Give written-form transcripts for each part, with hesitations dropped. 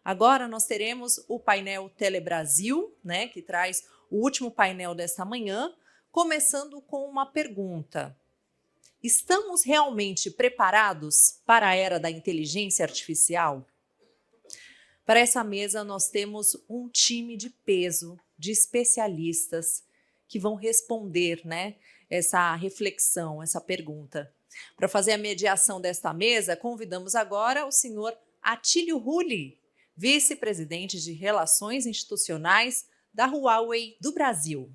Agora nós teremos o painel Telebrasil, né, que traz o último painel desta manhã, começando com uma pergunta. Estamos realmente preparados para a era da inteligência artificial? Para essa mesa, nós temos um time de peso, de especialistas, que vão responder, né, essa reflexão, essa pergunta. Para fazer a mediação desta mesa, convidamos agora o senhor Atílio Rulli, vice-presidente de Relações Institucionais da Huawei do Brasil.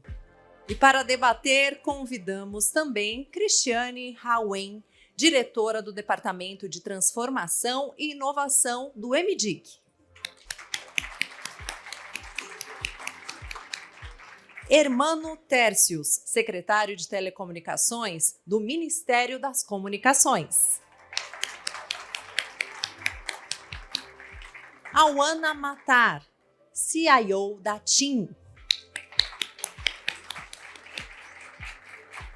E para debater, convidamos também Cristiane Hauen, diretora do Departamento de Transformação e Inovação do MDIC. Hermano Tércios, secretário de Telecomunicações do Ministério das Comunicações. Auana Matar, CIO da TIM.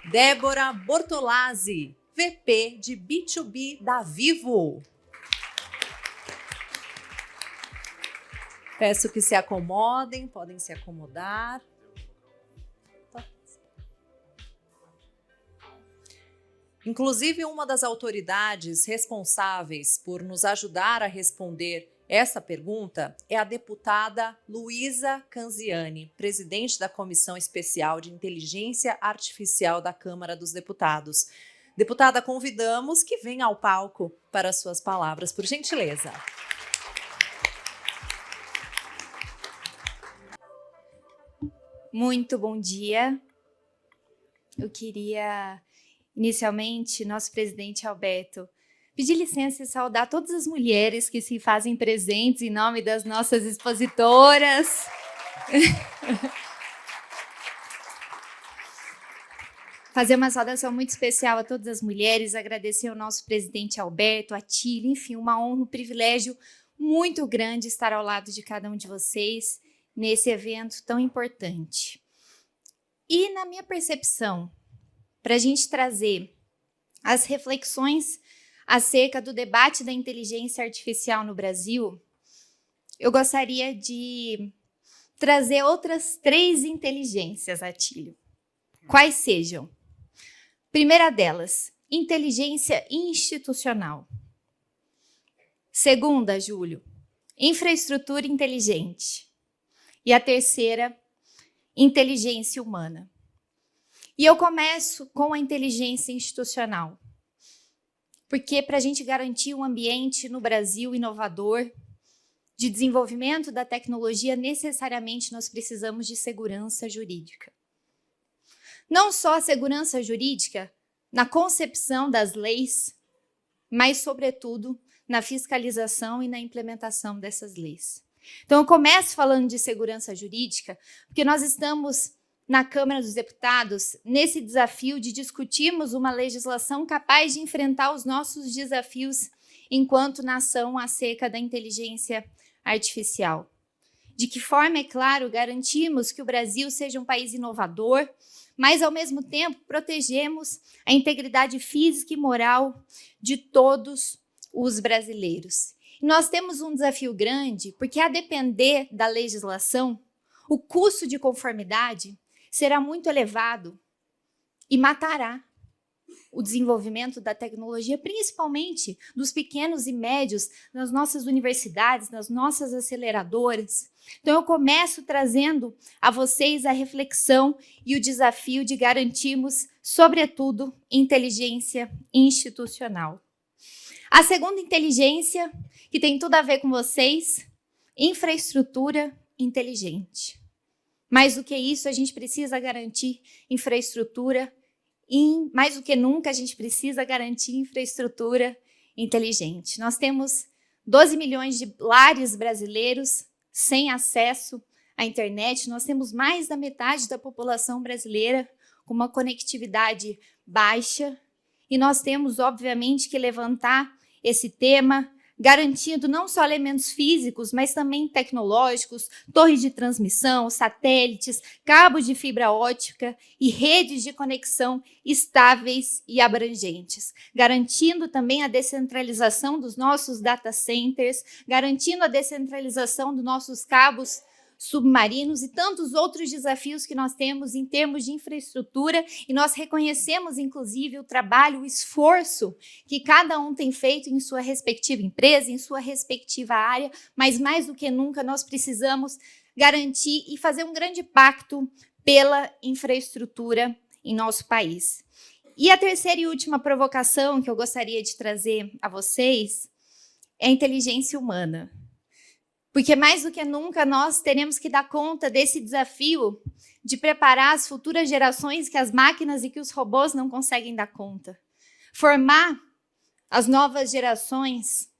Débora Bortolazzi, VP de B2B da Vivo. Peço que se acomodem, podem se acomodar. Inclusive, uma das autoridades responsáveis por nos ajudar a responder essa pergunta é a deputada Luísa Canziani, presidente da Comissão Especial de Inteligência Artificial da Câmara dos Deputados. Deputada, convidamos que venha ao palco para suas palavras, por gentileza. Muito bom dia. Eu queria, inicialmente, nosso presidente Alberto, pedir licença e saudar todas as mulheres que se fazem presentes em nome das nossas expositoras. Fazer uma saudação muito especial a todas as mulheres, agradecer ao nosso presidente Alberto, a Atílio, enfim, uma honra, um privilégio muito grande estar ao lado de cada um de vocês nesse evento tão importante. E, na minha percepção, para a gente trazer as reflexões acerca do debate da inteligência artificial no Brasil, eu gostaria de trazer outras 3 inteligências, Atílio. Quais sejam? Primeira delas, inteligência institucional. Segunda, Júlio, infraestrutura inteligente. E a terceira, inteligência humana. E eu começo com a inteligência institucional, porque para a gente garantir um ambiente no Brasil inovador, de desenvolvimento da tecnologia, necessariamente nós precisamos de segurança jurídica. Não só a segurança jurídica na concepção das leis, mas, sobretudo, na fiscalização e na implementação dessas leis. Então, eu começo falando de segurança jurídica, porque nós estamos na Câmara dos Deputados nesse desafio de discutirmos uma legislação capaz de enfrentar os nossos desafios enquanto nação acerca da inteligência artificial. De que forma, é claro, garantimos que o Brasil seja um país inovador, mas, ao mesmo tempo, protegemos a integridade física e moral de todos os brasileiros. E nós temos um desafio grande, porque, a depender da legislação, o custo de conformidade será muito elevado e matará o desenvolvimento da tecnologia, principalmente dos pequenos e médios, nas nossas universidades, nas nossas aceleradoras. Então, eu começo trazendo a vocês a reflexão e o desafio de garantirmos, sobretudo, inteligência institucional. A segunda inteligência, que tem tudo a ver com vocês, infraestrutura inteligente. Mais do que isso, a gente precisa garantir infraestrutura e, mais do que nunca, a gente precisa garantir infraestrutura inteligente. Nós temos 12 milhões de lares brasileiros sem acesso à internet. Nós temos mais da metade da população brasileira com uma conectividade baixa. E nós temos, obviamente, que levantar esse tema, garantindo não só elementos físicos, mas também tecnológicos, torres de transmissão, satélites, cabos de fibra óptica e redes de conexão estáveis e abrangentes, garantindo também a descentralização dos nossos data centers, garantindo a descentralização dos nossos cabos submarinos e tantos outros desafios que nós temos em termos de infraestrutura, e nós reconhecemos, inclusive, o trabalho, o esforço que cada um tem feito em sua respectiva empresa, em sua respectiva área, mas mais do que nunca nós precisamos garantir e fazer um grande pacto pela infraestrutura em nosso país. E a terceira e última provocação que eu gostaria de trazer a vocês é a inteligência humana. Porque mais do que nunca nós teremos que dar conta desse desafio de preparar as futuras gerações que as máquinas e que os robôs não conseguem dar conta. Formar as novas gerações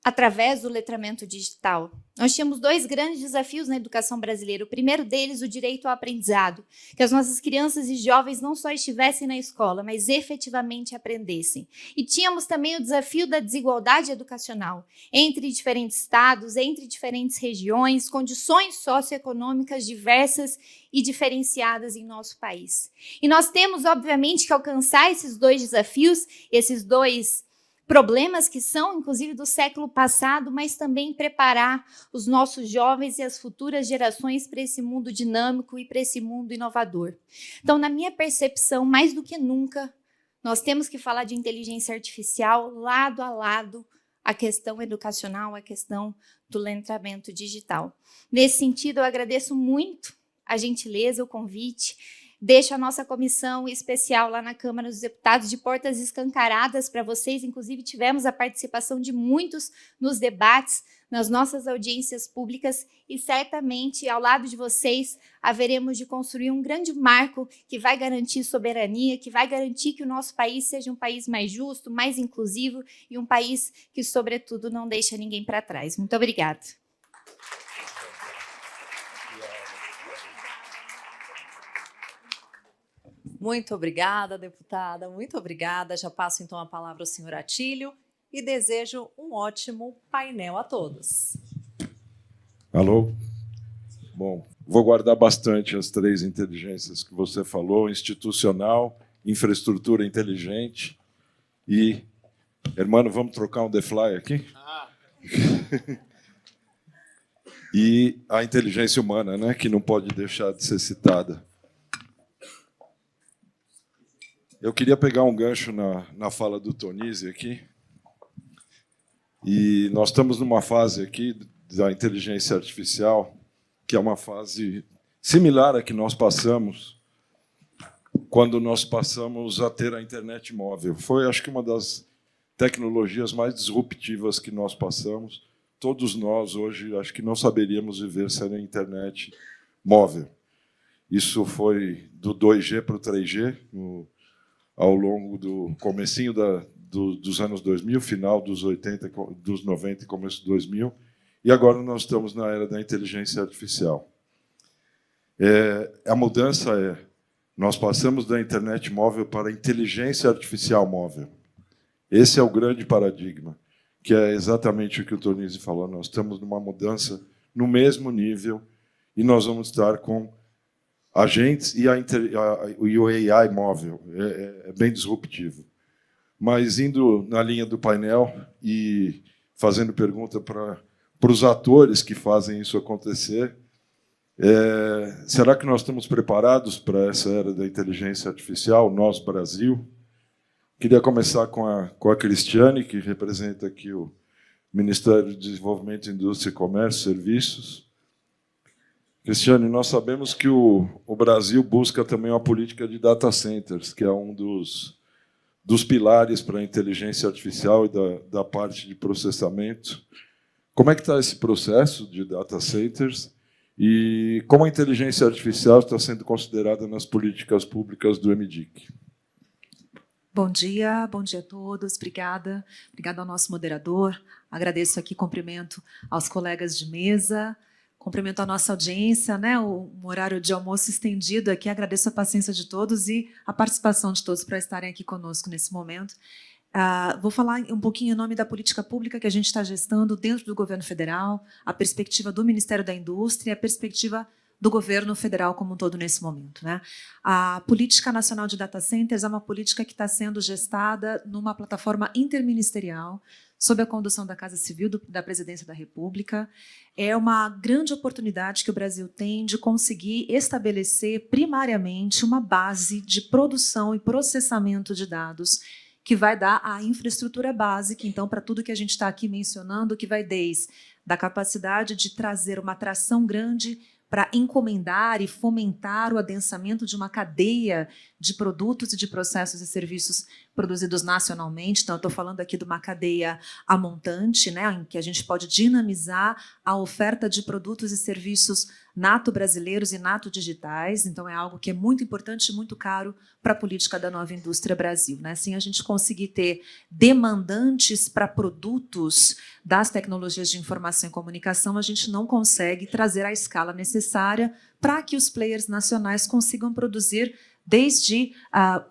através do letramento digital. Nós tínhamos 2 grandes desafios na educação brasileira. O primeiro deles, o direito ao aprendizado, que as nossas crianças e jovens não só estivessem na escola, mas efetivamente aprendessem. E tínhamos também o desafio da desigualdade educacional entre diferentes estados, entre diferentes regiões, condições socioeconômicas diversas e diferenciadas em nosso país. E nós temos, obviamente, que alcançar esses 2 desafios, esses 2 problemas que são, inclusive, do século passado, mas também preparar os nossos jovens e as futuras gerações para esse mundo dinâmico e para esse mundo inovador. Então, na minha percepção, mais do que nunca, nós temos que falar de inteligência artificial lado a lado a questão educacional, a questão do letramento digital. Nesse sentido, eu agradeço muito a gentileza, o convite. Deixo a nossa comissão especial lá na Câmara dos Deputados de portas escancaradas para vocês. Inclusive, tivemos a participação de muitos nos debates, nas nossas audiências públicas, e certamente, ao lado de vocês, haveremos de construir um grande marco que vai garantir soberania, que vai garantir que o nosso país seja um país mais justo, mais inclusivo e um país que, sobretudo, não deixa ninguém para trás. Muito obrigada. Muito obrigada, deputada, muito obrigada. Já passo, então, a palavra ao senhor Atílio e desejo um ótimo painel a todos. Alô? Bom, vou guardar bastante as 3 inteligências que você falou: institucional, infraestrutura inteligente e... Hermano, vamos trocar um The Fly aqui? E a inteligência humana, né, que não pode deixar de ser citada. Eu queria pegar um gancho na fala do Tonizzi aqui. E nós estamos numa fase aqui da inteligência artificial, que é uma fase similar à que nós passamos quando nós passamos a ter a internet móvel. Foi, acho que, uma das tecnologias mais disruptivas que nós passamos. Todos nós, hoje, acho que não saberíamos viver sem a internet móvel. Isso foi do 2G para o 3G, ao longo do comecinho dos anos 2000, final dos 80, dos 90 e começo de 2000, e agora nós estamos na era da inteligência artificial. A mudança nós passamos da internet móvel para a inteligência artificial móvel. Esse é o grande paradigma, que é exatamente o que o Tonizzi falou. Nós estamos numa mudança no mesmo nível e nós vamos estar com agentes e o AI móvel. É bem disruptivo. Mas, indo na linha do painel e fazendo pergunta para os atores que fazem isso acontecer, será que nós estamos preparados para essa era da inteligência artificial, nós, Brasil? Queria começar com a Cristiane, que representa aqui o Ministério de Desenvolvimento, Indústria, Comércio e Serviços. Cristiane, nós sabemos que o Brasil busca também uma política de data centers, que é um dos pilares para a inteligência artificial e da parte de processamento. Como é que está esse processo de data centers e como a inteligência artificial está sendo considerada nas políticas públicas do MDIC? Bom dia a todos, obrigada ao nosso moderador, agradeço aqui, cumprimento aos colegas de mesa, cumprimento a nossa audiência, né, um horário de almoço estendido aqui, agradeço a paciência de todos e a participação de todos para estarem aqui conosco nesse momento. Vou falar um pouquinho em nome da política pública que a gente está gestando dentro do governo federal, a perspectiva do Ministério da Indústria, a perspectiva do governo federal como um todo nesse momento, né? A Política Nacional de Data Centers é uma política que está sendo gestada numa plataforma interministerial sob a condução da Casa Civil da Presidência da República. É uma grande oportunidade que o Brasil tem de conseguir estabelecer primariamente uma base de produção e processamento de dados que vai dar a infraestrutura básica, então, para tudo que a gente está aqui mencionando, que vai desde a capacidade de trazer uma atração grande para encomendar e fomentar o adensamento de uma cadeia de produtos e de processos e serviços produzidos nacionalmente. Então, eu estou falando aqui de uma cadeia a montante, né, em que a gente pode dinamizar a oferta de produtos e serviços nato brasileiros e nato digitais. Então, é algo que é muito importante e muito caro para a política da Nova Indústria Brasil, né? Assim, a gente conseguir ter demandantes para produtos das tecnologias de informação e comunicação, a gente não consegue trazer a escala necessária para que os players nacionais consigam produzir desde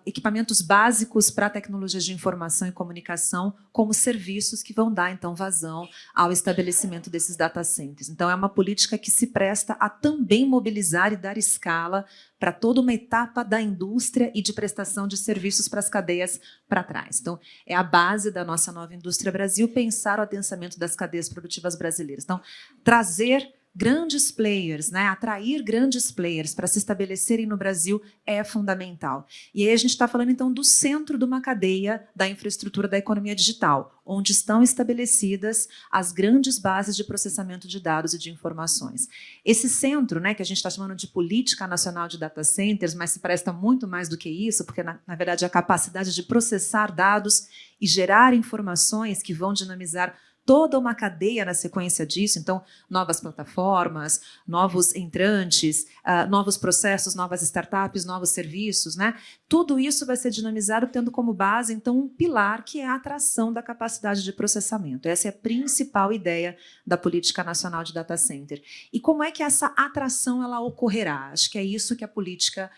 equipamentos básicos para tecnologias de informação e comunicação, como serviços que vão dar, então, vazão ao estabelecimento desses data centers. Então, é uma política que se presta a também mobilizar e dar escala para toda uma etapa da indústria e de prestação de serviços para as cadeias para trás. Então, é a base da nossa Nova Indústria Brasil, pensar o adensamento das cadeias produtivas brasileiras. Então, trazer grandes players, né, atrair grandes players para se estabelecerem no Brasil é fundamental. E aí a gente está falando, então, do centro de uma cadeia da infraestrutura da economia digital, onde estão estabelecidas as grandes bases de processamento de dados e de informações. Esse centro, né, que a gente está chamando de Política Nacional de Data Centers, mas se presta muito mais do que isso, porque, na verdade, a capacidade de processar dados e gerar informações que vão dinamizar toda uma cadeia na sequência disso, então, novas plataformas, novos entrantes, novos processos, novas startups, novos serviços, né? Tudo isso vai ser dinamizado tendo como base, então, um pilar que é a atração da capacidade de processamento. Essa é a principal ideia da Política Nacional de Data Center. E como é que essa atração ela ocorrerá? Acho que é isso que a política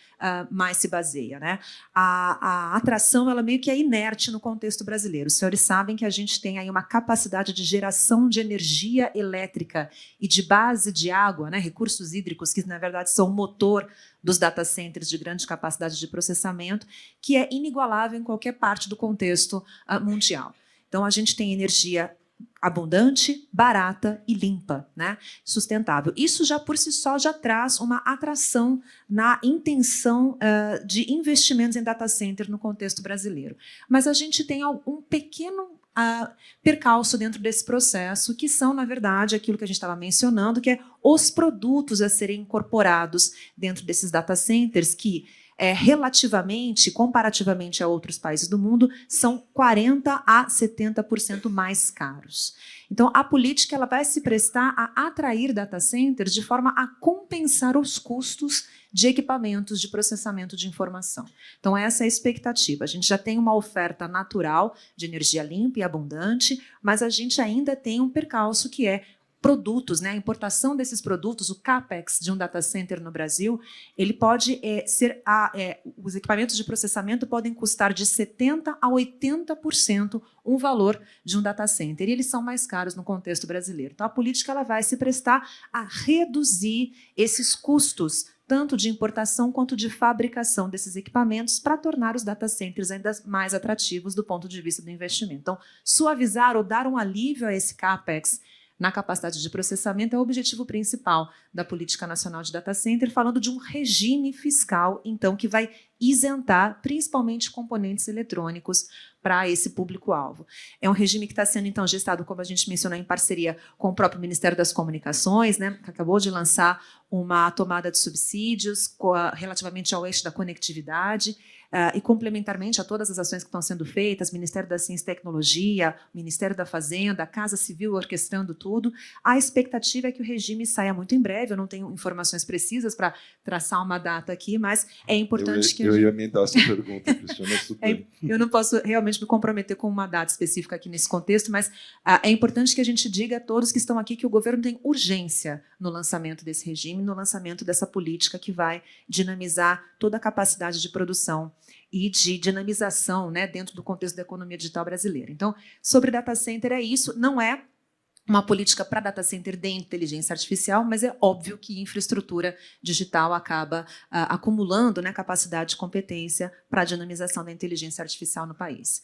mais se baseia, né? A atração ela meio que é inerte no contexto brasileiro. Os senhores sabem que a gente tem aí uma capacidade de geração de energia elétrica e de base de água, né, recursos hídricos, que na verdade são o motor dos data centers de grande capacidade de processamento, que é inigualável em qualquer parte do contexto mundial. Então, a gente tem energia abundante, barata e limpa, né, sustentável. Isso já por si só já traz uma atração na intenção de investimentos em data center no contexto brasileiro. Mas a gente tem um pequeno percalço dentro desse processo, que são, na verdade, aquilo que a gente estava mencionando, que é os produtos a serem incorporados dentro desses data centers, que relativamente, comparativamente a outros países do mundo, são 40% a 70% mais caros. Então, a política ela vai se prestar a atrair data centers de forma a compensar os custos de equipamentos de processamento de informação. Então, essa é a expectativa. A gente já tem uma oferta natural de energia limpa e abundante, mas a gente ainda tem um percalço que é produtos, né? A importação desses produtos, o CAPEX de um data center no Brasil, ele pode ser... os equipamentos de processamento podem custar de 70% a 80% um valor de um data center, e eles são mais caros no contexto brasileiro. Então, a política ela vai se prestar a reduzir esses custos, tanto de importação quanto de fabricação desses equipamentos, para tornar os data centers ainda mais atrativos do ponto de vista do investimento. Então, suavizar ou dar um alívio a esse CAPEX na capacidade de processamento é o objetivo principal da Política Nacional de Data Center, falando de um regime fiscal, então, que vai isentar principalmente componentes eletrônicos para esse público-alvo. É um regime que está sendo, então, gestado, como a gente mencionou, em parceria com o próprio Ministério das Comunicações, né, que acabou de lançar uma tomada de subsídios relativamente ao eixo da conectividade, e complementarmente a todas as ações que estão sendo feitas, Ministério da Ciência e Tecnologia, Ministério da Fazenda, a Casa Civil orquestrando tudo, a expectativa é que o regime saia muito em breve. Eu não tenho informações precisas para traçar uma data aqui, mas é importante que... Eu ia emendar essa pergunta, Cristiana. Eu não posso realmente me comprometer com uma data específica aqui nesse contexto, mas é importante que a gente diga a todos que estão aqui que o governo tem urgência no lançamento desse regime, CVM no lançamento dessa política que vai dinamizar toda a capacidade de produção e de dinamização, né, dentro do contexto da economia digital brasileira. Então, sobre data center é isso, não é uma política para data center de inteligência artificial, mas é óbvio que infraestrutura digital acaba acumulando, né, capacidade e competência para a dinamização da inteligência artificial no país.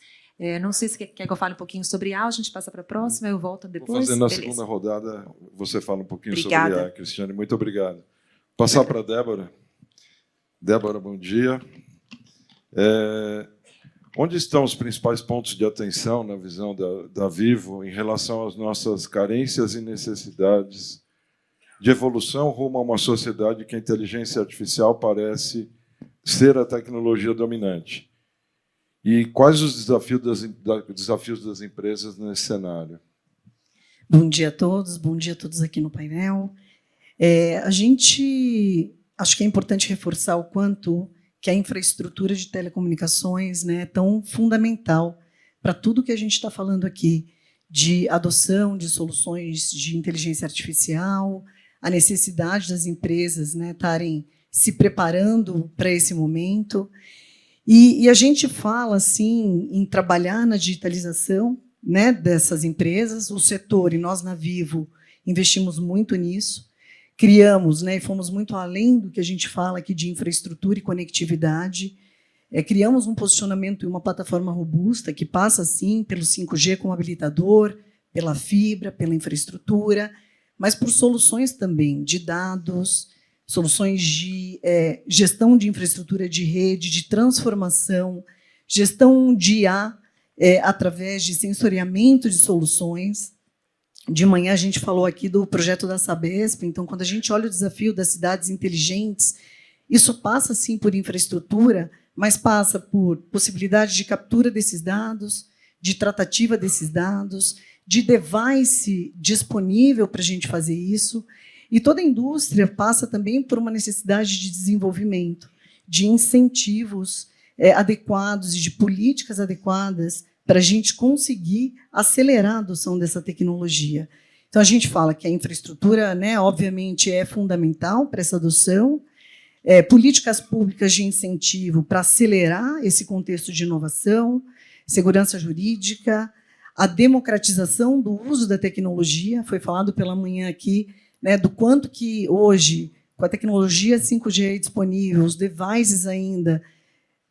Não sei se quer que eu fale um pouquinho sobre IA, a gente passa para a próxima, eu volto depois. Vou fazer na Beleza. segunda rodada, você fala um pouquinho Obrigada. sobre IA, Cristiane. Muito obrigado. Passar para a Débora. Débora, bom dia. Onde estão os principais pontos de atenção na visão da Vivo em relação às nossas carências e necessidades de evolução rumo a uma sociedade que a inteligência artificial parece ser a tecnologia dominante? E quais os desafios das empresas nesse cenário? Bom dia a todos aqui no painel. Acho que é importante reforçar o quanto que a infraestrutura de telecomunicações, né, é tão fundamental para tudo que a gente está falando aqui, de adoção de soluções de inteligência artificial, a necessidade das empresas, né, estarem se preparando para esse momento. E a gente fala assim, em trabalhar na digitalização, né, dessas empresas, o setor, e nós na Vivo investimos muito nisso, criamos, né, e fomos muito além do que a gente fala aqui de infraestrutura e conectividade. Criamos um posicionamento e uma plataforma robusta que passa, sim, pelo 5G como habilitador, pela fibra, pela infraestrutura, mas por soluções também de dados, soluções de gestão de infraestrutura de rede, de transformação, gestão de IA através de sensoriamento de soluções. De manhã a gente falou aqui do projeto da Sabesp, então, quando a gente olha o desafio das cidades inteligentes, isso passa, sim, por infraestrutura, mas passa por possibilidade de captura desses dados, de tratativa desses dados, de device disponível para a gente fazer isso. E toda a indústria passa também por uma necessidade de desenvolvimento, de incentivos adequados e de políticas adequadas para a gente conseguir acelerar a adoção dessa tecnologia. Então, a gente fala que a infraestrutura, né, obviamente, é fundamental para essa adoção, políticas públicas de incentivo para acelerar esse contexto de inovação, segurança jurídica, a democratização do uso da tecnologia, foi falado pela manhã aqui, né, do quanto que hoje, com a tecnologia 5G disponível, os devices ainda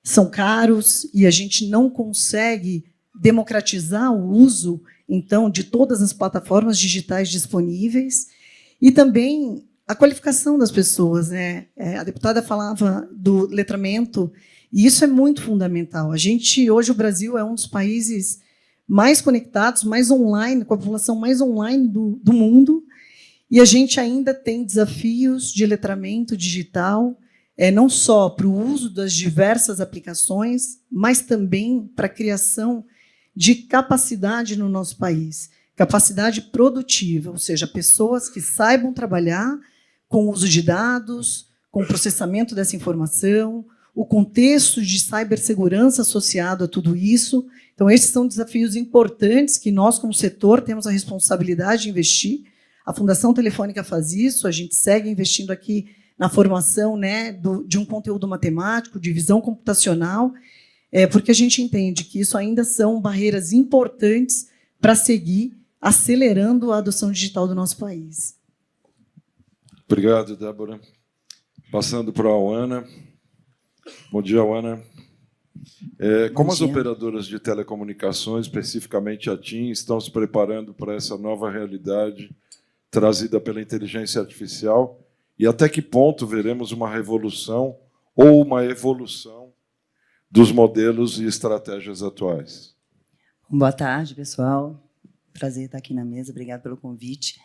são caros e a gente não consegue democratizar o uso, então, de todas as plataformas digitais disponíveis, e também a qualificação das pessoas, né? A deputada falava do letramento, e isso é muito fundamental. Hoje, o Brasil é um dos países mais conectados, mais online, com a população mais online do mundo, e a gente ainda tem desafios de letramento digital, não só para o uso das diversas aplicações, mas também para a criação de capacidade no nosso país, capacidade produtiva, ou seja, pessoas que saibam trabalhar com o uso de dados, com o processamento dessa informação, o contexto de cibersegurança associado a tudo isso. Então, esses são desafios importantes que nós, como setor, temos a responsabilidade de investir. A Fundação Telefônica faz isso, a gente segue investindo aqui na formação, né, de um conteúdo matemático, de visão computacional, porque a gente entende que isso ainda são barreiras importantes para seguir acelerando a adoção digital do nosso país. Obrigado, Débora. Passando para a Ana. Bom dia, Ana. Como as operadoras de telecomunicações, especificamente a TIM, estão se preparando para essa nova realidade trazida pela inteligência artificial? E até que ponto veremos uma revolução ou uma evolução dos modelos e estratégias atuais? Boa tarde, pessoal. Prazer estar aqui na mesa. Obrigado pelo convite.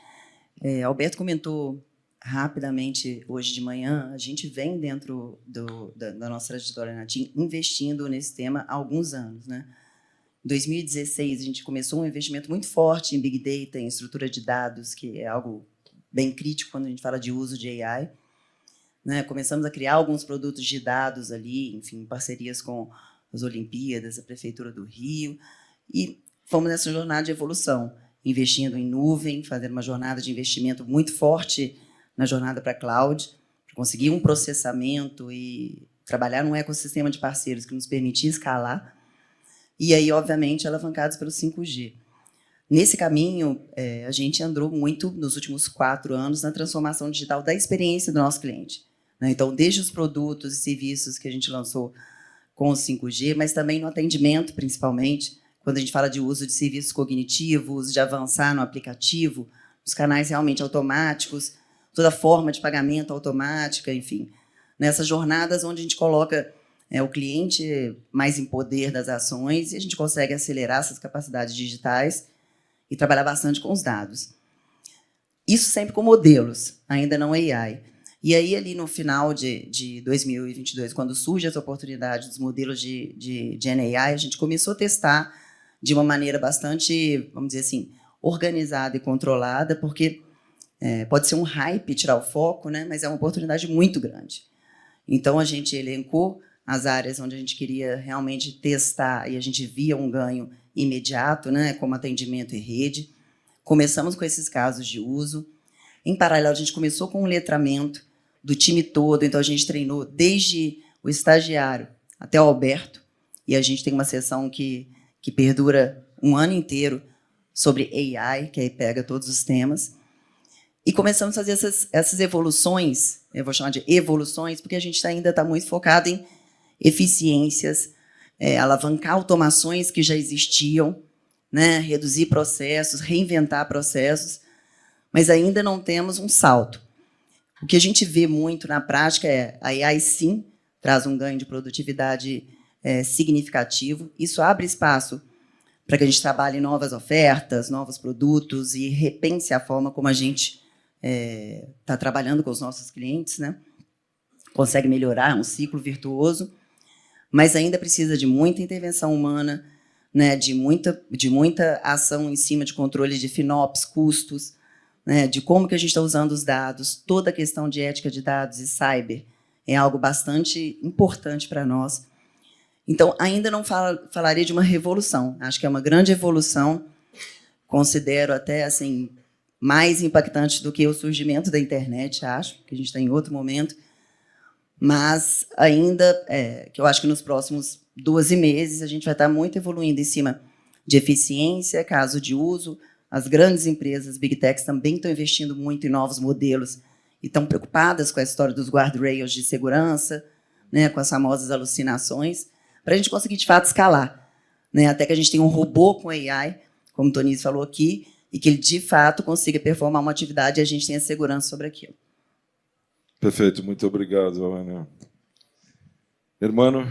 Alberto comentou rapidamente hoje de manhã, a gente vem dentro da nossa trajetória na TIM investindo nesse tema há alguns anos, né? Em 2016, a gente começou um investimento muito forte em Big Data, em estrutura de dados, que é algo bem crítico quando a gente fala de uso de AI. Né? Começamos a criar alguns produtos de dados ali, enfim, em parcerias com as Olimpíadas, a Prefeitura do Rio, e fomos nessa jornada de evolução, investindo em nuvem, fazendo uma jornada de investimento muito forte na jornada para a cloud, para conseguir um processamento e trabalhar num ecossistema de parceiros que nos permitia escalar, e aí, obviamente, alavancados pelo 5G. Nesse caminho, a gente andou muito, nos últimos 4 anos, na transformação digital da experiência do nosso cliente. Então, desde os produtos e serviços que a gente lançou com o 5G, mas também no atendimento, principalmente, quando a gente fala de uso de serviços cognitivos, de avançar no aplicativo, os canais realmente automáticos, toda forma de pagamento automática, enfim. Nessas jornadas onde a gente coloca o cliente mais em poder das ações e a gente consegue acelerar essas capacidades digitais e trabalhar bastante com os dados. Isso sempre com modelos, ainda não AI. E aí, ali no final de 2022, quando surge essa oportunidade dos modelos de GenAI, a gente começou a testar de uma maneira bastante, vamos dizer assim, organizada e controlada, porque pode ser um hype tirar o foco, né, mas é uma oportunidade muito grande. Então, a gente elencou as áreas onde a gente queria realmente testar e a gente via um ganho imediato, né, como atendimento e rede. Começamos com esses casos de uso. Em paralelo, a gente começou com um letramento do time todo, então a gente treinou desde o estagiário até o Alberto, e a gente tem uma sessão que perdura um ano inteiro sobre AI, que aí pega todos os temas. E começamos a fazer essas evoluções, eu vou chamar de evoluções, porque a gente ainda está muito focado em eficiências, alavancar automações que já existiam, né, reduzir processos, reinventar processos, mas ainda não temos um salto. O que a gente vê muito na prática é a AI, sim, traz um ganho de produtividade significativo. Isso abre espaço para que a gente trabalhe novas ofertas, novos produtos e repense a forma como a gente está trabalhando com os nossos clientes, né? Consegue melhorar um ciclo virtuoso, mas ainda precisa de muita intervenção humana, né? de muita ação em cima de controle de FinOps, custos, né, de como que a gente está usando os dados, toda a questão de ética de dados e cyber é algo bastante importante para nós. Então, ainda não falaria de uma revolução, acho que é uma grande evolução, considero até assim, mais impactante do que o surgimento da internet, acho, que a gente está em outro momento, mas ainda, que eu acho que nos próximos 12 meses a gente vai estar muito evoluindo em cima de eficiência, caso de uso. As grandes empresas, Big Techs, também estão investindo muito em novos modelos e estão preocupadas com a história dos guardrails de segurança, né, com as famosas alucinações, para a gente conseguir, de fato, escalar. Né, até que a gente tenha um robô com AI, como o Tonísio falou aqui, e que ele, de fato, consiga performar uma atividade e a gente tenha segurança sobre aquilo. Perfeito, muito obrigado, Ana. Hermano,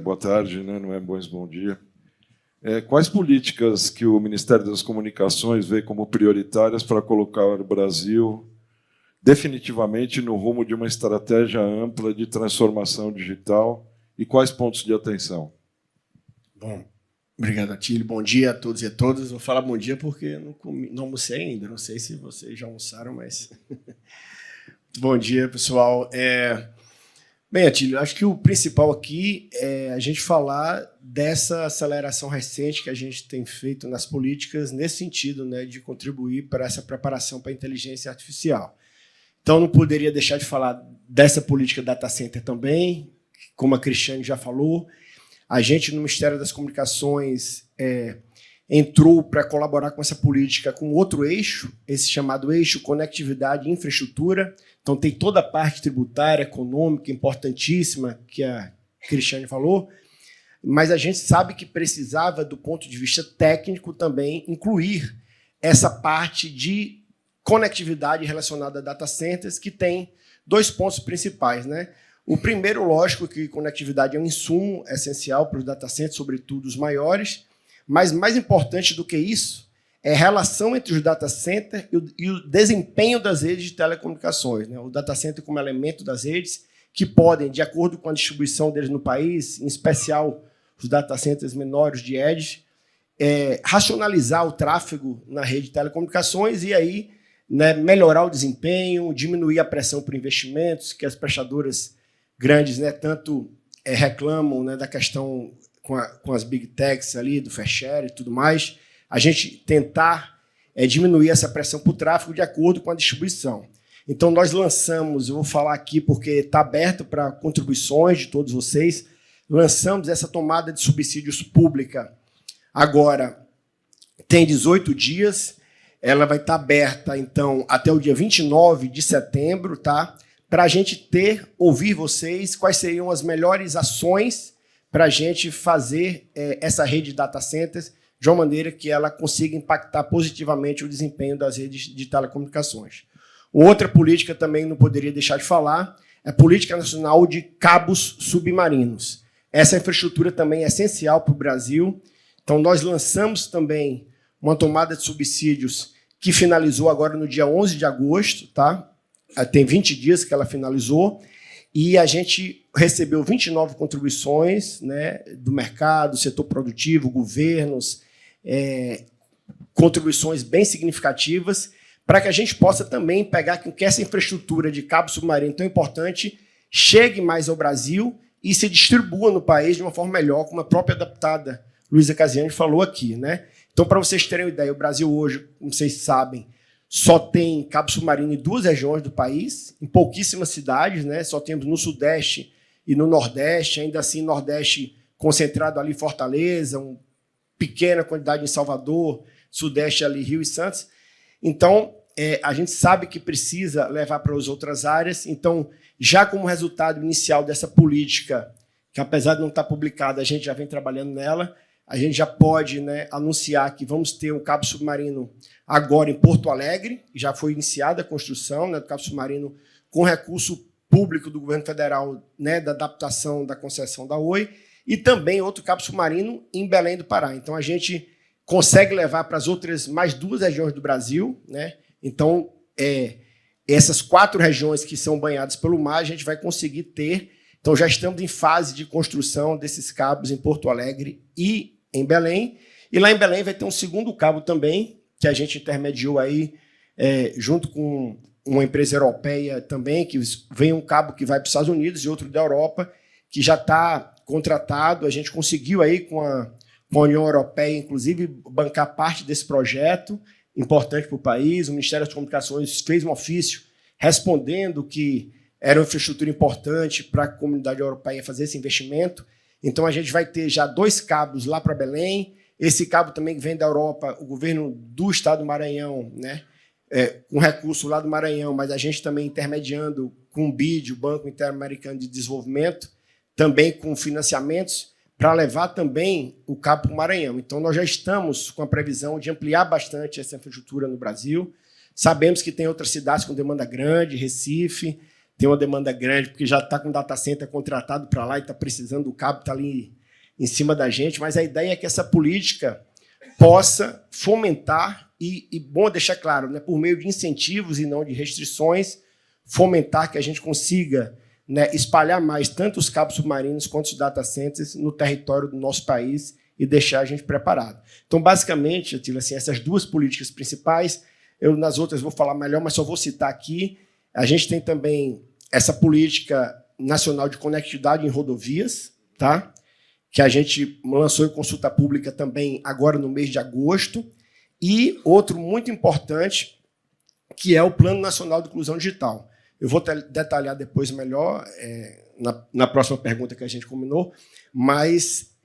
boa tarde, né? Não é bom dia. Quais políticas que o Ministério das Comunicações vê como prioritárias para colocar o Brasil definitivamente no rumo de uma estratégia ampla de transformação digital e quais pontos de atenção? Bom, obrigado, Atílio. Bom dia a todos e a todas. Vou falar bom dia porque não almocei ainda. Não sei se vocês já almoçaram, mas... Bom dia, pessoal. Bem, Atílio, acho que o principal aqui é a gente falar dessa aceleração recente que a gente tem feito nas políticas nesse sentido, né, de contribuir para essa preparação para a inteligência artificial. Então, não poderia deixar de falar dessa política data center também, como a Cristiane já falou. A gente, no Ministério das Comunicações, entrou para colaborar com essa política com outro eixo, esse chamado eixo conectividade e infraestrutura. Então, tem toda a parte tributária, econômica, importantíssima, que a Cristiane falou, mas a gente sabe que precisava, do ponto de vista técnico, também incluir essa parte de conectividade relacionada a data centers, que tem 2 pontos principais. Né? O primeiro, lógico, que conectividade é um insumo essencial para os data centers, sobretudo os maiores, mas mais importante do que isso é a relação entre os data centers e o desempenho das redes de telecomunicações. Né? O data center como elemento das redes que podem, de acordo com a distribuição deles no país, em especial os data centers menores de edge, racionalizar o tráfego na rede de telecomunicações e aí, né, melhorar o desempenho, diminuir a pressão por investimentos, que as prestadoras grandes, né, tanto reclamam, né, da questão com as Big Techs ali, do fair share e tudo mais, a gente tentar diminuir essa pressão por tráfego de acordo com a distribuição. Então, nós lançamos, eu vou falar aqui porque está aberto para contribuições de todos vocês, lançamos essa tomada de subsídios pública agora, tem 18 dias, ela vai estar aberta, então, até o dia 29 de setembro, tá? Para a gente ouvir vocês, quais seriam as melhores ações para a gente fazer essa rede de data centers de uma maneira que ela consiga impactar positivamente o desempenho das redes de telecomunicações. Outra política também não poderia deixar de falar é a Política Nacional de Cabos Submarinos. Essa infraestrutura também é essencial para o Brasil. Então, nós lançamos também uma tomada de subsídios que finalizou agora no dia 11 de agosto, tá? Tem 20 dias que ela finalizou, e a gente recebeu 29 contribuições, né, do mercado, setor produtivo, governos, contribuições bem significativas, para que a gente possa também pegar que essa infraestrutura de cabo submarino tão importante chegue mais ao Brasil e se distribua no país de uma forma melhor, como a própria deputada Luísa Casiani falou aqui, né? Então, para vocês terem uma ideia, o Brasil hoje, como vocês sabem, só tem cabo submarino em 2 regiões do país, em pouquíssimas cidades, né? Só temos no Sudeste e no Nordeste, ainda assim, Nordeste concentrado ali em Fortaleza, uma pequena quantidade em Salvador, Sudeste ali, Rio e Santos. Então, a gente sabe que precisa levar para as outras áreas. Então, já como resultado inicial dessa política, que apesar de não estar publicada, a gente já vem trabalhando nela, a gente já pode, né, anunciar que vamos ter um cabo submarino agora em Porto Alegre, já foi iniciada a construção, né, do cabo submarino com recurso público do governo federal, né, da adaptação da concessão da Oi, e também outro cabo submarino em Belém do Pará. Então, a gente consegue levar para as outras mais 2 regiões do Brasil, né? Então, essas 4 regiões que são banhadas pelo mar, a gente vai conseguir ter. Então, já estamos em fase de construção desses cabos em Porto Alegre e em Belém. E lá em Belém vai ter um segundo cabo também, que a gente intermediou aí, junto com uma empresa europeia também, que vem um cabo que vai para os Estados Unidos e outro da Europa, que já está contratado. A gente conseguiu aí com a União Europeia, inclusive, bancar parte desse projeto, importante para o país. O Ministério das Comunicações fez um ofício respondendo que era uma infraestrutura importante para a comunidade europeia fazer esse investimento. Então, a gente vai ter já 2 cabos lá para Belém. Esse cabo também vem da Europa, o governo do Estado do Maranhão, né, com recurso lá do Maranhão, mas a gente também intermediando com o BID, o Banco Interamericano de Desenvolvimento, também com financiamentos, para levar também o cabo para o Maranhão. Então, nós já estamos com a previsão de ampliar bastante essa infraestrutura no Brasil. Sabemos que tem outras cidades com demanda grande, Recife tem uma demanda grande, porque já está com o data center contratado para lá e está precisando do cabo, está ali em cima da gente, mas a ideia é que essa política possa fomentar e bom deixar claro, né, por meio de incentivos e não de restrições, fomentar que a gente consiga, né, espalhar mais tanto os cabos submarinos quanto os data centers no território do nosso país e deixar a gente preparado. Então, basicamente, Atila, assim, essas 2 políticas principais, eu nas outras vou falar melhor, mas só vou citar aqui. A gente tem também essa política nacional de conectividade em rodovias, tá? Que a gente lançou em consulta pública também agora no mês de agosto, e outro muito importante, que é o Plano Nacional de Inclusão Digital. Eu vou detalhar depois melhor, na próxima pergunta que a gente combinou, mas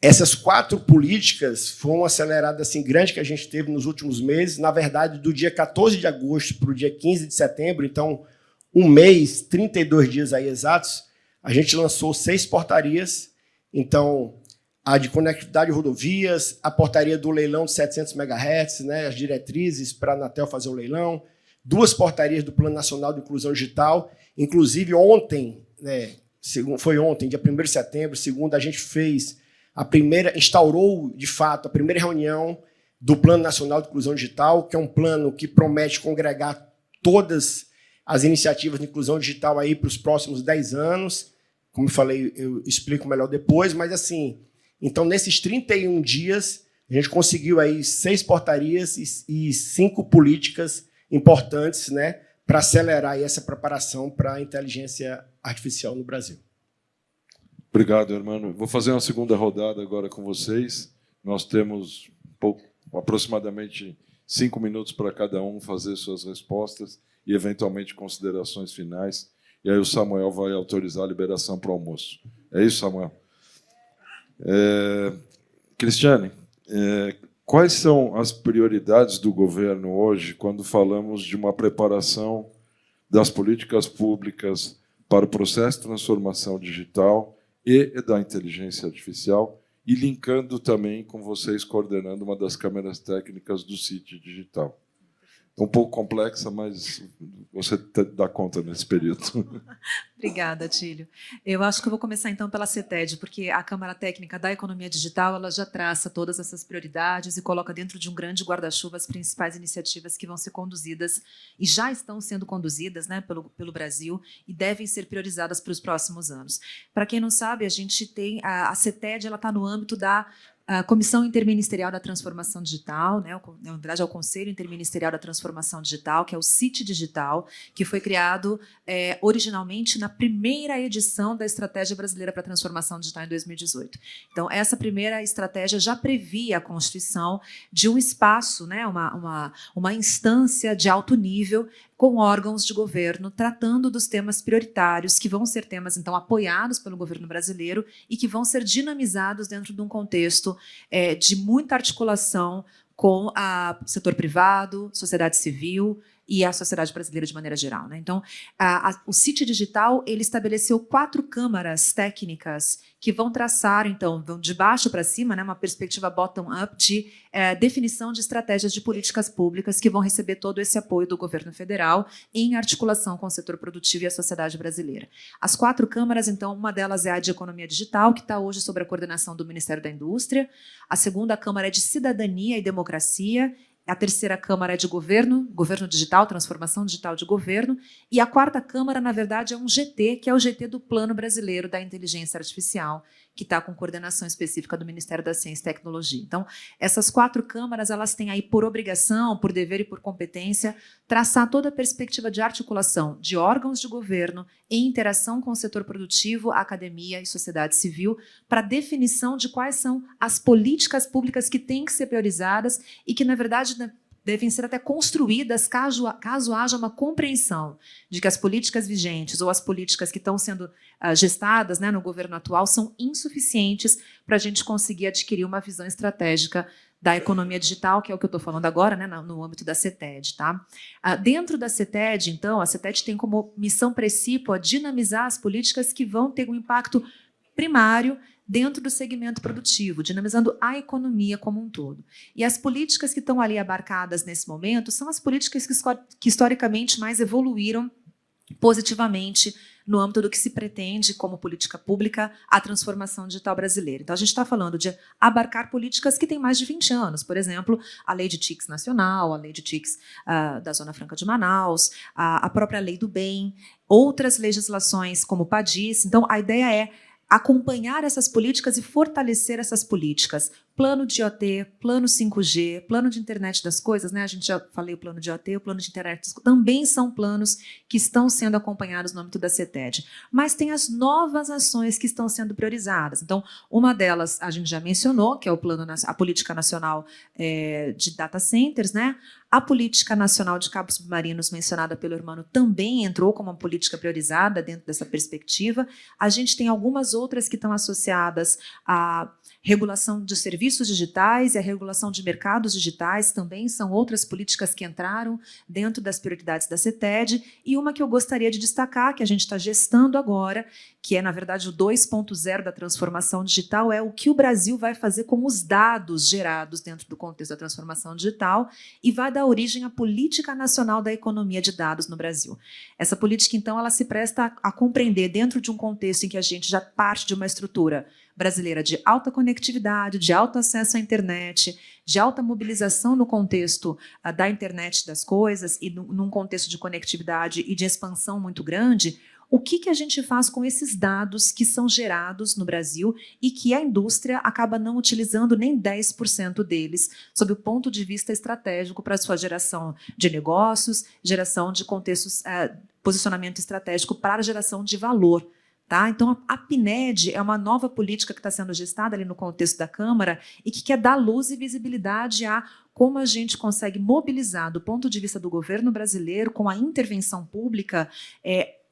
essas 4 políticas foram uma acelerada assim, grande que a gente teve nos últimos meses. Na verdade, do dia 14 de agosto para o dia 15 de setembro, então, um mês, 32 dias aí exatos, a gente lançou 6 portarias. Então, a de conectividade de rodovias, a portaria do leilão de 700 MHz, né, as diretrizes para a Anatel fazer o leilão, 2 portarias do Plano Nacional de Inclusão Digital. Inclusive, ontem, né, foi ontem, dia 1º de setembro, segundo, a gente instaurou, de fato, a primeira reunião do Plano Nacional de Inclusão Digital, que é um plano que promete congregar todas as iniciativas de inclusão digital aí para os próximos 10 anos. Como eu falei, eu explico melhor depois, mas, assim, então, nesses 31 dias, a gente conseguiu aí 6 portarias e 5 políticas importantes, né, para acelerar aí essa preparação para a inteligência artificial no Brasil. Obrigado, irmão. Vou fazer uma segunda rodada agora com vocês. Nós temos aproximadamente 5 minutos para cada um fazer suas respostas e, eventualmente, considerações finais. E aí o Samuel vai autorizar a liberação para o almoço. É isso, Samuel? Cristiane, quais são as prioridades do governo hoje quando falamos de uma preparação das políticas públicas para o processo de transformação digital e da inteligência artificial, e linkando também com vocês coordenando uma das câmeras técnicas do CIT Digital? É um pouco complexa, mas você dá conta nesse período. Obrigada, Tílio. Eu acho que eu vou começar, então, pela CETED, porque a Câmara Técnica da Economia Digital ela já traça todas essas prioridades e coloca dentro de um grande guarda-chuva as principais iniciativas que vão ser conduzidas e já estão sendo conduzidas, né, pelo Brasil e devem ser priorizadas para os próximos anos. Para quem não sabe, a gente tem a CETED, ela está no âmbito da Comissão Interministerial da Transformação Digital, né, na verdade é o Conselho Interministerial da Transformação Digital, que é o CIT Digital, que foi criado originalmente na primeira edição da Estratégia Brasileira para a Transformação Digital em 2018. Então, essa primeira estratégia já previa a constituição de um espaço, né, uma instância de alto nível com órgãos de governo tratando dos temas prioritários, que vão ser temas, então, apoiados pelo governo brasileiro e que vão ser dinamizados dentro de um contexto de muita articulação com o setor privado, sociedade civil e a sociedade brasileira de maneira geral, né? Então, o CIT Digital ele estabeleceu 4 câmaras técnicas que vão traçar, então, vão de baixo para cima, né, uma perspectiva bottom-up de definição de estratégias de políticas públicas que vão receber todo esse apoio do governo federal em articulação com o setor produtivo e a sociedade brasileira. As 4 câmaras, então, uma delas é a de Economia Digital, que está hoje sob a coordenação do Ministério da Indústria. A segunda câmara é de Cidadania e Democracia. A terceira Câmara é de Governo Digital, Transformação Digital de Governo, e a 4ª Câmara, na verdade, é um GT, que é o GT do Plano Brasileiro da Inteligência Artificial, que está com coordenação específica do Ministério da Ciência e Tecnologia. Então, essas 4 câmaras, elas têm aí por obrigação, por dever e por competência, traçar toda a perspectiva de articulação de órgãos de governo em interação com o setor produtivo, academia e sociedade civil, para definição de quais são as políticas públicas que têm que ser priorizadas e que, na verdade, devem ser até construídas caso haja uma compreensão de que as políticas vigentes ou as políticas que estão sendo gestadas, né, no governo atual são insuficientes para a gente conseguir adquirir uma visão estratégica da economia digital, que é o que eu estou falando agora, né, no âmbito da CETED. Tá? Dentro da CETED, então, a CETED tem como missão precípua dinamizar as políticas que vão ter um impacto primário dentro do segmento produtivo, dinamizando a economia como um todo. E as políticas que estão ali abarcadas nesse momento são as políticas que historicamente mais evoluíram positivamente no âmbito do que se pretende como política pública a transformação digital brasileira. Então, a gente está falando de abarcar políticas que têm mais de 20 anos, por exemplo, a Lei de TICs Nacional, a Lei de TICs da Zona Franca de Manaus, a própria Lei do Bem, outras legislações como o PADIS. Então, a ideia é acompanhar essas políticas e fortalecer essas políticas. Plano de IoT, plano 5G, plano de internet das coisas, né? A gente já falei o plano de IoT, o plano de internet das coisas, também são planos que estão sendo acompanhados no âmbito da CETED. Mas tem as novas ações que estão sendo priorizadas. Então, uma delas a gente já mencionou, que é a Política Nacional de Data Centers, né? A Política Nacional de Cabos Submarinos, mencionada pelo Hermano, também entrou como uma política priorizada dentro dessa perspectiva. A gente tem algumas outras que estão associadas à regulação de serviços digitais e a regulação de mercados digitais, também são outras políticas que entraram dentro das prioridades da CETED. E uma que eu gostaria de destacar, que a gente está gestando agora, que é, na verdade, o 2.0 da transformação digital, é o que o Brasil vai fazer com os dados gerados dentro do contexto da transformação digital e vai dar origem à Política Nacional da Economia de Dados no Brasil. Essa política, então, ela se presta a compreender dentro de um contexto em que a gente já parte de uma estrutura brasileira de alta conectividade, de alto acesso à internet, de alta mobilização no contexto da internet das coisas e num contexto de conectividade e de expansão muito grande. O que a gente faz com esses dados que são gerados no Brasil e que a indústria acaba não utilizando nem 10% deles, sob o ponto de vista estratégico para a sua geração de negócios, geração de contextos, posicionamento estratégico para a geração de valor. Tá? Então, a PNED é uma nova política que está sendo gestada ali no contexto da Câmara e que quer dar luz e visibilidade a como a gente consegue mobilizar, do ponto de vista do governo brasileiro, com a intervenção pública,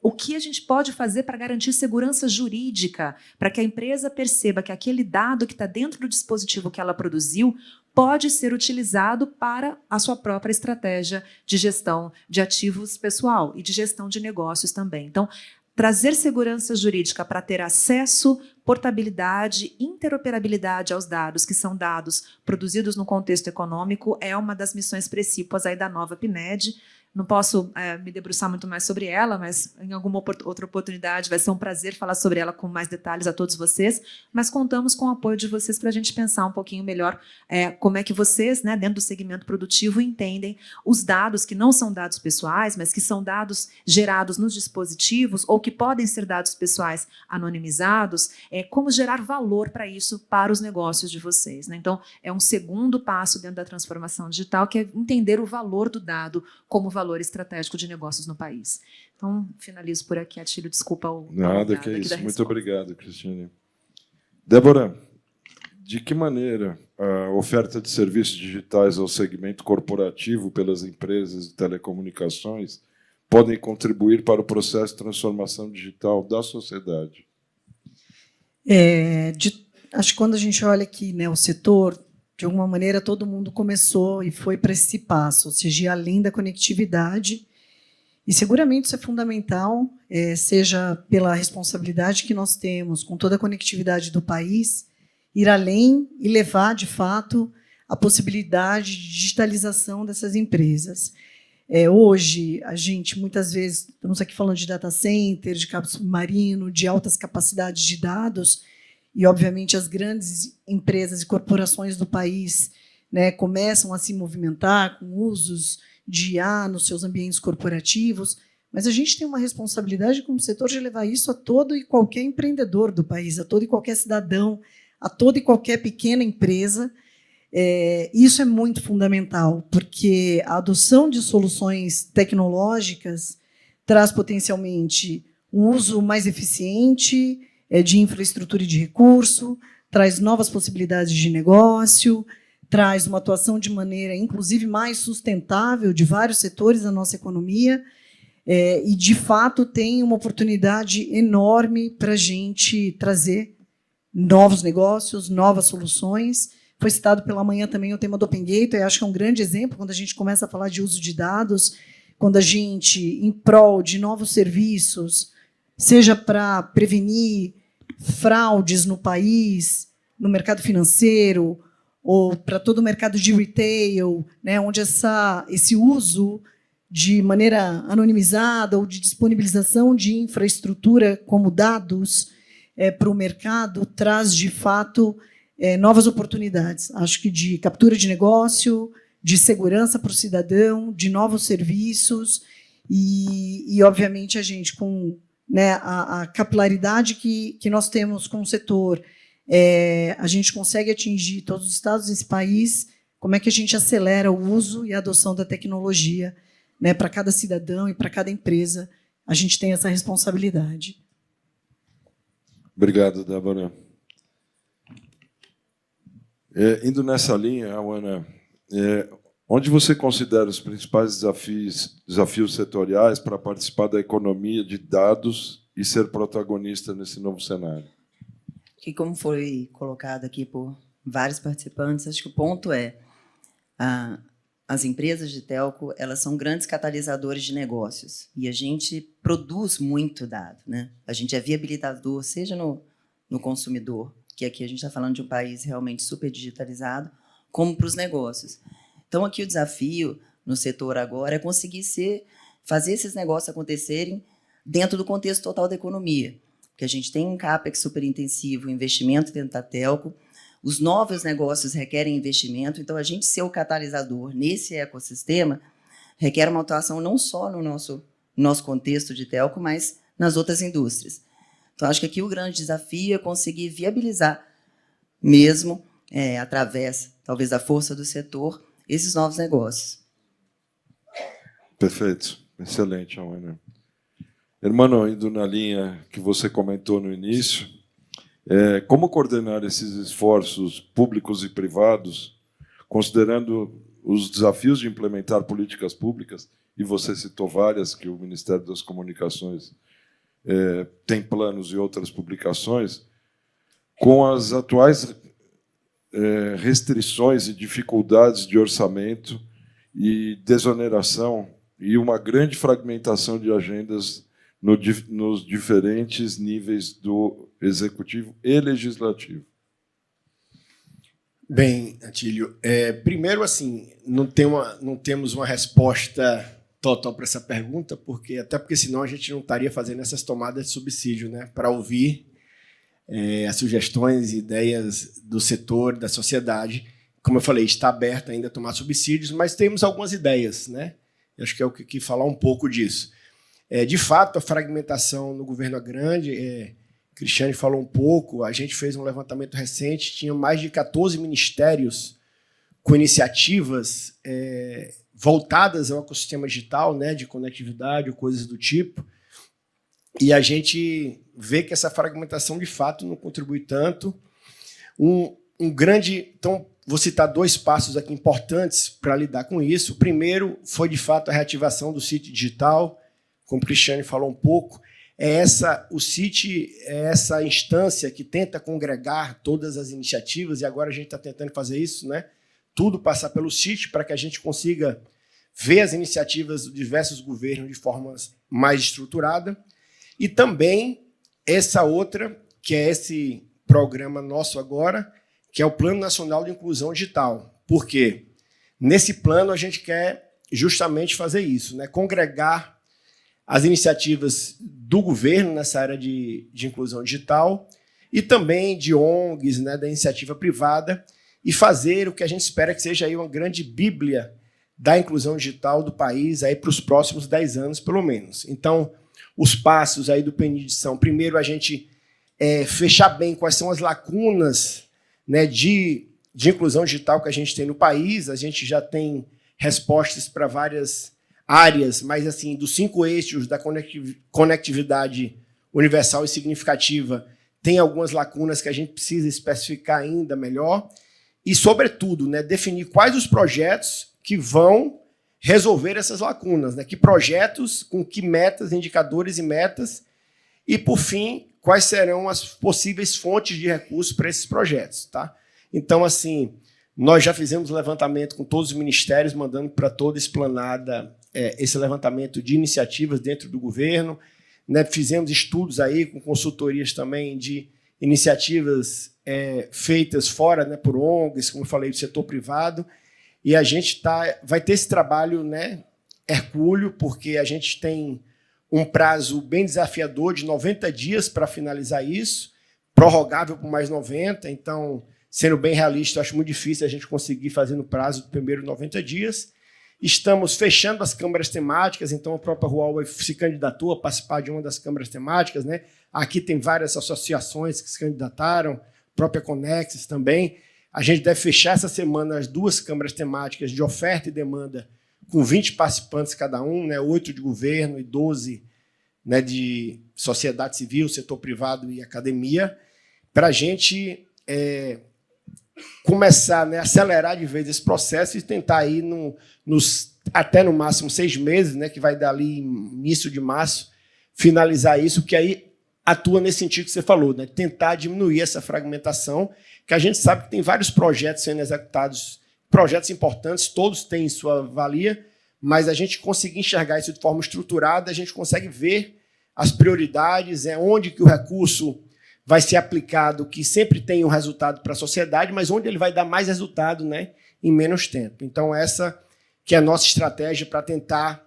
o que a gente pode fazer para garantir segurança jurídica, para que a empresa perceba que aquele dado que está dentro do dispositivo que ela produziu pode ser utilizado para a sua própria estratégia de gestão de ativos pessoal e de gestão de negócios também. Então, trazer segurança jurídica para ter acesso, portabilidade, interoperabilidade aos dados, que são dados produzidos no contexto econômico, é uma das missões precípuas aí da nova PNED. Não posso me debruçar muito mais sobre ela, mas em alguma outra oportunidade vai ser um prazer falar sobre ela com mais detalhes a todos vocês, mas contamos com o apoio de vocês para a gente pensar um pouquinho melhor como é que vocês, né, dentro do segmento produtivo, entendem os dados que não são dados pessoais, mas que são dados gerados nos dispositivos ou que podem ser dados pessoais anonimizados, como gerar valor para isso, para os negócios de vocês, né? Então, é um segundo passo dentro da transformação digital, que é entender o valor do dado como valor estratégico de negócios no país. Então, finalizo por aqui, Atílio, desculpa o... Nada, que é isso. Muito obrigado, Cristiane. Débora, de que maneira a oferta de serviços digitais ao segmento corporativo pelas empresas de telecomunicações podem contribuir para o processo de transformação digital da sociedade? Acho que quando a gente olha aqui, né, o setor, de alguma maneira, todo mundo começou e foi para esse passo, ou seja, ir além da conectividade. E seguramente isso é fundamental, seja pela responsabilidade que nós temos com toda a conectividade do país, ir além e levar, de fato, a possibilidade de digitalização dessas empresas. Hoje, a gente, muitas vezes, estamos aqui falando de data center, de cabo submarino, de altas capacidades de dados, e, obviamente, as grandes empresas e corporações do país, né, começam a se movimentar com usos de IA nos seus ambientes corporativos, mas a gente tem uma responsabilidade como setor de levar isso a todo e qualquer empreendedor do país, a todo e qualquer cidadão, a toda e qualquer pequena empresa. Isso é muito fundamental, porque a adoção de soluções tecnológicas traz potencialmente um uso mais eficiente de infraestrutura e de recurso, traz novas possibilidades de negócio, traz uma atuação de maneira, inclusive, mais sustentável de vários setores da nossa economia, e, de fato, tem uma oportunidade enorme para a gente trazer novos negócios, novas soluções. Foi citado pela manhã também o tema do Open Gateway, acho que é um grande exemplo, quando a gente começa a falar de uso de dados, quando a gente, em prol de novos serviços, seja para prevenir fraudes no país, no mercado financeiro, ou para todo o mercado de retail, né, onde esse uso de maneira anonimizada ou de disponibilização de infraestrutura como dados para o mercado traz, de fato, novas oportunidades. Acho que de captura de negócio, de segurança para o cidadão, de novos serviços e obviamente, a gente, com, né, a capilaridade que nós temos com o setor, a gente consegue atingir todos os estados desse país. Como é que a gente acelera o uso e a adoção da tecnologia, né, para cada cidadão e para cada empresa? A gente tem essa responsabilidade. Obrigado, Débora. Indo nessa linha, Ana, onde você considera os principais desafios setoriais para participar da economia de dados e ser protagonista nesse novo cenário? Que, como foi colocado aqui por vários participantes, acho que o ponto as empresas de telco, elas são grandes catalisadores de negócios e a gente produz muito dado, né? A gente é viabilizador, seja no consumidor, que aqui a gente está falando de um país realmente super digitalizado, como para os negócios. Então, aqui o desafio no setor agora é conseguir fazer esses negócios acontecerem dentro do contexto total da economia, porque a gente tem um CAPEX super intensivo, investimento dentro da telco, os novos negócios requerem investimento, então a gente ser o catalisador nesse ecossistema requer uma atuação não só no nosso contexto de telco, mas nas outras indústrias. Então, acho que aqui o grande desafio é conseguir viabilizar mesmo, através, talvez, da força do setor, esses novos negócios. Perfeito. Excelente, Ana. Hermano, indo na linha que você comentou no início, como coordenar esses esforços públicos e privados, considerando os desafios de implementar políticas públicas, e você citou várias que o Ministério das Comunicações tem planos e outras publicações, com as atuais restrições e dificuldades de orçamento e desoneração e uma grande fragmentação de agendas nos diferentes níveis do executivo e legislativo. Bem, Atílio, primeiro, assim, não temos uma resposta total para essa pergunta, até porque senão a gente não estaria fazendo essas tomadas de subsídio, né, para ouvir as sugestões e ideias do setor, da sociedade. Como eu falei, está aberto ainda a tomar subsídios, mas temos algumas ideias, né? Eu acho que é o que falar um pouco disso. De fato, a fragmentação no governo é grande. Cristiane falou um pouco, a gente fez um levantamento recente, tinha mais de 14 ministérios com iniciativas voltadas ao ecossistema digital, né, de conectividade ou coisas do tipo, e a gente vê que essa fragmentação, de fato, não contribui tanto. Então, vou citar 2 passos aqui importantes para lidar com isso. O primeiro foi, de fato, a reativação do CIT digital, como o Cristiane falou um pouco. O CIT é essa instância que tenta congregar todas as iniciativas, e agora a gente está tentando fazer isso, né? Tudo passar pelo CIT para que a gente consiga ver as iniciativas dos diversos governos de forma mais estruturada. E também essa outra, que é esse programa nosso agora, que é o Plano Nacional de Inclusão Digital. Por quê? Nesse plano a gente quer justamente fazer isso, né? Congregar as iniciativas do governo nessa área de inclusão digital e também de ONGs, né, da iniciativa privada, e fazer o que a gente espera que seja aí uma grande bíblia da inclusão digital do país aí para os próximos 10 anos, pelo menos. Então, os passos aí do PNID são, primeiro, a gente fechar bem quais são as lacunas, né, de inclusão digital que a gente tem no país. A gente já tem respostas para várias áreas, mas, assim, dos 5 eixos da conectividade universal e significativa, tem algumas lacunas que a gente precisa especificar ainda melhor e, sobretudo, né, definir quais os projetos que vão resolver essas lacunas, né? Que projetos, com que metas, indicadores e metas, e, por fim, quais serão as possíveis fontes de recursos para esses projetos. Tá? Então, assim, nós já fizemos levantamento com todos os ministérios, mandando para toda a esplanada esse levantamento de iniciativas dentro do governo, né? Fizemos estudos aí com consultorias também de iniciativas feitas fora, né, por ONGs, como eu falei, do setor privado, e a gente vai ter esse trabalho, né, hercúleo, porque a gente tem um prazo bem desafiador de 90 dias para finalizar isso, prorrogável por mais 90, então, sendo bem realista, eu acho muito difícil a gente conseguir fazer no prazo do primeiro 90 dias. Estamos fechando as câmaras temáticas, então a própria Huawei se candidatou a participar de uma das câmaras temáticas, né? Aqui tem várias associações que se candidataram, a própria Conexis também. A gente deve fechar essa semana as 2 câmaras temáticas de oferta e demanda, com 20 participantes cada um, né? 8 de governo e 12, né, de sociedade civil, setor privado e academia, para a gente começar, né, acelerar de vez esse processo e tentar ir até no máximo 6 meses, né, que vai dar ali início de março, finalizar isso, que aí atua nesse sentido que você falou, né, tentar diminuir essa fragmentação, que a gente sabe que tem vários projetos sendo executados, projetos importantes, todos têm sua valia, mas a gente conseguir enxergar isso de forma estruturada, a gente consegue ver as prioridades, onde que o recurso vai ser aplicado, que sempre tem um resultado para a sociedade, mas onde ele vai dar mais resultado, né, em menos tempo. Então, essa que é a nossa estratégia para tentar,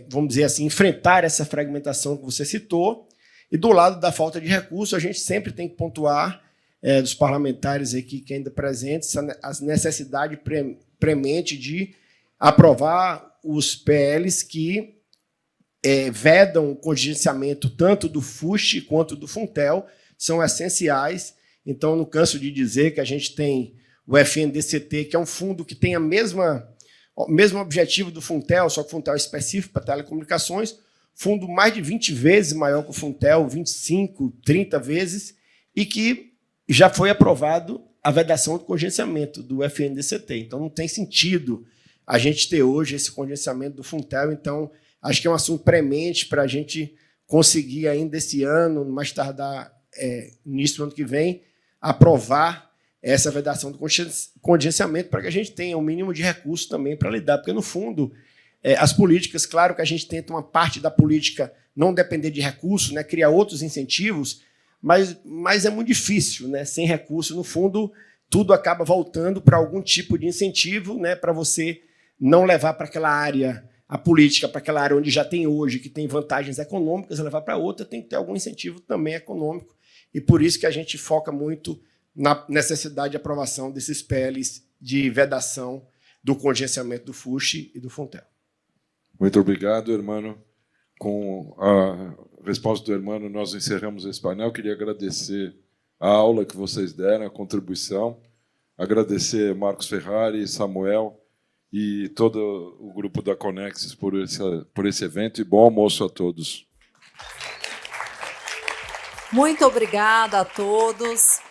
vamos dizer assim, enfrentar essa fragmentação que você citou. E do lado da falta de recursos, a gente sempre tem que pontuar, dos parlamentares aqui que ainda presentes, a necessidade premente de aprovar os PLs que vedam o contingenciamento tanto do FUST quanto do FUNTEL, são essenciais. Então, não canso de dizer que a gente tem o FNDCT, que é um fundo que tem o mesmo objetivo do FUNTEL, só que o FUNTEL é específico para telecomunicações, fundo mais de 20 vezes maior que o FUNTEL, 25, 30 vezes, e que já foi aprovado a vedação do contingenciamento do FNDCT. Então, não tem sentido a gente ter hoje esse contingenciamento do Funtel. Então, acho que é um assunto premente para a gente conseguir ainda esse ano, mais tardar início do ano que vem, aprovar essa vedação do contingenciamento para que a gente tenha um mínimo de recursos também para lidar. Porque, no fundo, as políticas, claro que a gente tenta uma parte da política não depender de recursos, né, criar outros incentivos, mas é muito difícil, né? Sem recursos, no fundo, tudo acaba voltando para algum tipo de incentivo, né, para você não levar para aquela área, a política, para aquela área onde já tem hoje, que tem vantagens econômicas, levar para outra, tem que ter algum incentivo também econômico. E por isso que a gente foca muito na necessidade de aprovação desses PLs de vedação do contingenciamento do FUSH e do Funtel. Muito obrigado, irmão. Com a resposta do irmão, nós encerramos esse painel. Queria agradecer a aula que vocês deram, a contribuição. Agradecer Marcos Ferrari, Samuel e todo o grupo da Conexis por esse evento. E bom almoço a todos. Muito obrigada a todos.